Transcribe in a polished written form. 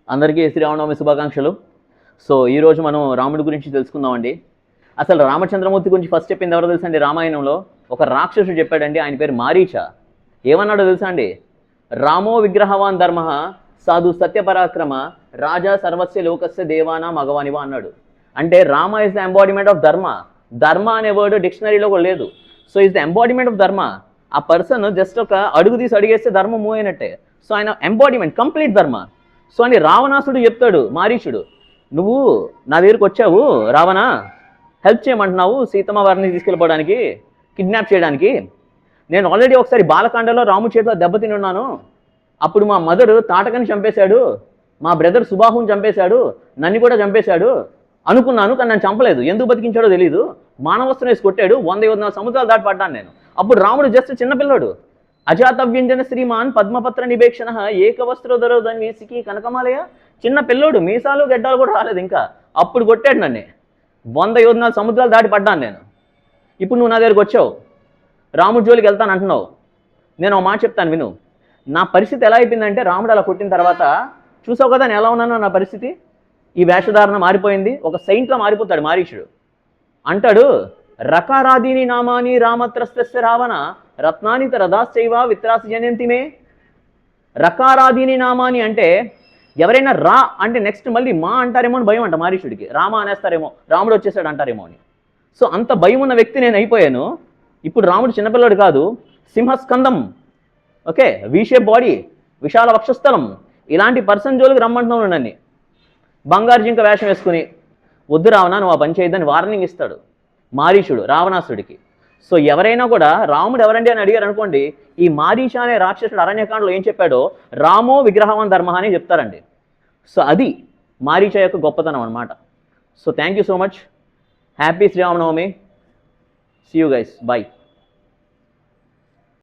అందరికీ శ్రీరామనవమి శుభాకాంక్షలు. సో ఈరోజు మనం రాముడి గురించి తెలుసుకుందామండి. అసలు రామచంద్రమూర్తి గురించి ఫస్ట్ చెప్పింది ఎవరో తెలుసా అండి? రామాయణంలో ఒక రాక్షసుడు చెప్పాడండి. ఆయన పేరు మారీచ. ఏమన్నాడో తెలుసా అండి? రామో విగ్రహవాన్ ధర్మ సాధు సత్యపరాక్రమ రాజా సర్వస్య లోకస్య దేవానా మగవానివా అన్నాడు. అంటే Rama is the embodiment of ధర్మ. ధర్మ అనే వర్డ్ డిక్షనరీలో కూడా లేదు. So is the embodiment of ధర్మ. ఆ పర్సన్ జస్ట్ ఒక అడుగు తీసి అడిగేస్తే ధర్మం మూవ్ అయినట్టే. సో ఆయన ఎంబాడిమెంట్ కంప్లీట్ ధర్మ. సో అని రావణాసుడు చెప్తాడు మారీచుడు, నువ్వు నా దగ్గరికి వచ్చావు రావణ, హెల్ప్ చేయమంటున్నావు సీతమ్మ వారిని తీసుకెళ్ళిపోవడానికి, కిడ్నాప్ చేయడానికి. నేను ఆల్రెడీ ఒకసారి బాలకాండలో రాము చేతిలో దెబ్బతిని ఉన్నాను. అప్పుడు మా మదర్ తాటకని చంపేశాడు, మా బ్రదర్ సుబాహుని చంపేశాడు, నన్ను కూడా చంపేశాడు అనుకున్నాను. కానీ నన్ను చంపలేదు. ఎందుకు బతికించాడో తెలియదు. మానవస్త్రం వేసి కొట్టాడు. 100 సముద్రాలు దాటి పడ్డాను నేను. అప్పుడు రాముడు జస్ట్ చిన్నపిల్లాడు. అజాతవ్యంజన శ్రీమాన్ పద్మపత్ర నివేక్షణ ఏకవస్త్రోదరోధన్ వీసికి కనకమాలయ. చిన్న పిల్లోడు, మీసాలు గెడ్డాలు కూడా రాలేదు ఇంకా. అప్పుడు కొట్టాడు నన్ను. 100 సముద్రాలు దాటి పడ్డాను నేను. ఇప్పుడు నువ్వు నా దగ్గరికి వచ్చావు, రాముడి జోలికి వెళ్తాను అంటున్నావు. నేను ఒక మాట చెప్తాను విను. నా పరిస్థితి ఎలా అయిపోయిందంటే, రాముడు అలా కొట్టిన తర్వాత చూసావు కదా నేను ఎలా ఉన్నానో. నా పరిస్థితి ఈ వేషధారణ మారిపోయింది. ఒక సైంట్లో మారిపోతాడు మారీచుడు. అంటాడు, రకారాదీని నామాని రామత్రస్య రావణ రత్నాని రథాశ్చైవ విత్రాసి జయంతిమే. రకారాదీని నామాని అంటే ఎవరైనా రా అంటే నెక్స్ట్ మళ్ళీ మా అంటారేమో అని భయం అంట మారీచుడికి. రామ అనేస్తారేమో, రాముడు వచ్చేసాడు అంటారేమో అని. సో అంత భయం ఉన్న వ్యక్తి నేను అయిపోయాను. ఇప్పుడు రాముడు చిన్నపిల్లడు కాదు, సింహస్కందం, ఓకే, వీషేప్ బాడీ, విశాల వక్షస్థలం, ఇలాంటి పర్సన్ జోలికి రమ్మంటున్నాను నన్ను. బంగారు జింక వేషం వేసుకుని వద్దు రావణ నువ్వు ఆ పని చేయొద్దని వార్నింగ్ ఇస్తాడు మారీచుడు రావణాసుడికి. సో ఎవరైనా కూడా రాముడు ఎవరండి అని అడిగారు అనుకోండి, ఈ మారీచ అనే రాక్షసుడు అరణ్యకాండలో ఏం చెప్పాడో రామో విగ్రహవాన్ ధర్మ అని చెప్తారండి. సో అది మారీచ యొక్క గొప్పతనం అనమాట. So thank you so much. Happy Sri Rama Navami. See you guys. By.